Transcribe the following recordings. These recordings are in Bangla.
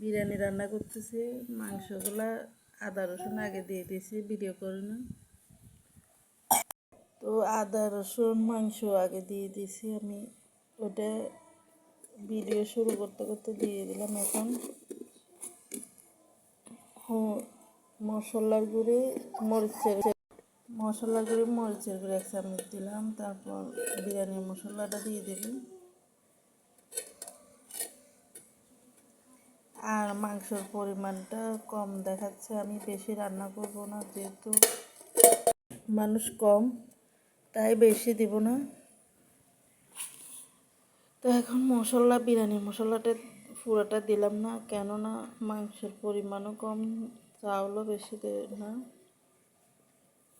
বিরিয়ানি রান্না করতেছি। মাংসগুলা আদা রসুন আগে দিয়ে দিয়েছি, ভিডিও করি না তো। আদা রসুন মাংস আগে দিয়ে দিয়েছি আমি, ওটা ভিডিও শুরু করতে করতে দিয়ে দিলাম। এখন মশলার গুঁড়ি মরিচের গুঁড়ি 1 চামচ দিলাম। তারপর বিরিয়ানির মশলাটা দিয়ে দেবেন। আর মাংসর পরিমাণটা কম দেখাচ্ছে, আমি বেশি রান্না করব না, যেহেতু মানুষ কম তাই বেশি দিব না। তো এখন বিরিয়ানির মশলাটা পুরোটা দিলাম না, কেননা মাংসের পরিমাণও কম, চাউলও বেশি দেব না,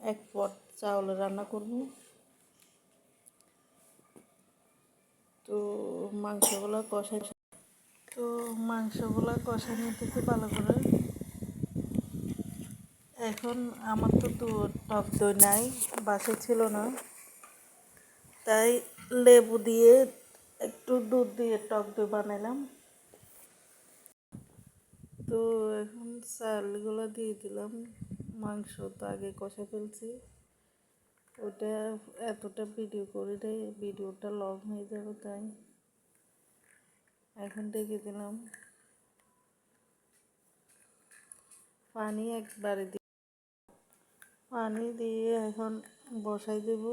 1 পট চাউলে রান্না করব। তো মাংসগুলো কষাই নিতেছি ভালো করে। এখন আমার তো টক দই নাই, বাসায় ছিল না, তাই লেবু দিয়ে একটু দুধ দিয়ে টক দই বানাইলাম। তো এখন চালগুলো দিয়ে দিলাম। মাংস তো আগে কষা ফেলছি, ওটা এতটা ভিডিও করে দেয়, ভিডিওটা লং হয়ে যাবে, তাই এখন ডেকে দিলাম। পানি দিয়ে এখন বসাই দেব।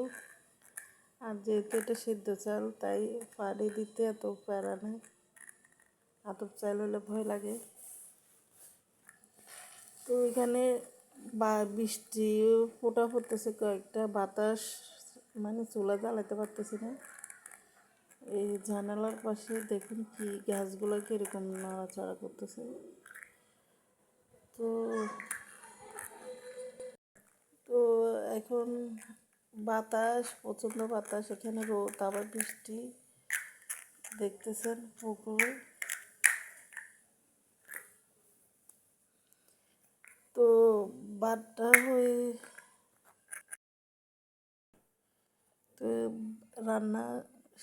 আর যেহেতু এটা সিদ্ধ চাল, তাই পানি দিতে এত প্যারা নেই, আতপ চাল হলে ভয় লাগে। তো এখানে বৃষ্টি ফোঁটা পড়তেছে, কয়েকটা বাতাস, মানে চুলা জ্বালাতে পারতেছি না। এই জানালার পাশে দেখুন কি গাছগুলো কীরকম নাড়াচাড়া করতেছে। তো তো এখন প্রচণ্ড বাতাস, এখানে রোদ আবার বৃষ্টি, দেখতেছেন পুকুরে। তো ভাতটা হয়ে তো রান্না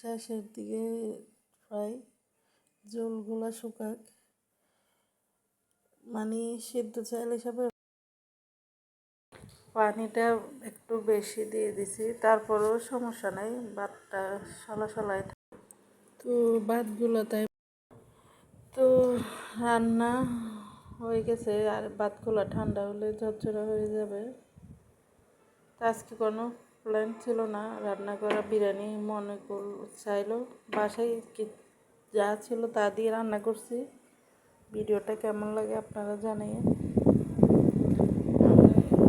শেষের দিকে, প্রায় ঝোলগুলা শুকাক, মানে সিদ্ধ চাল হিসাবে পানিটা একটু বেশি দিয়ে দিছি, তারপরেও সমস্যা নাই, ভাতটা সলাই। তো ভাতগুলো তাই তো রান্না হয়ে গেছে, আর ভাতগুলো ঠান্ডা হলে ঝরঝরা হয়ে যাবে। আজকে কোনো প্ল্যান ছিল না রান্না করা, বিরিয়ানি মনে চাইলো, বাসায় যা ছিল তা দিয়ে রান্না করছি। ভিডিওটা কেমন লাগে আপনারা জানিয়ে,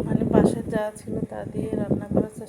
মানে বাসায় যা ছিল তা দিয়ে রান্না করার চেষ্টা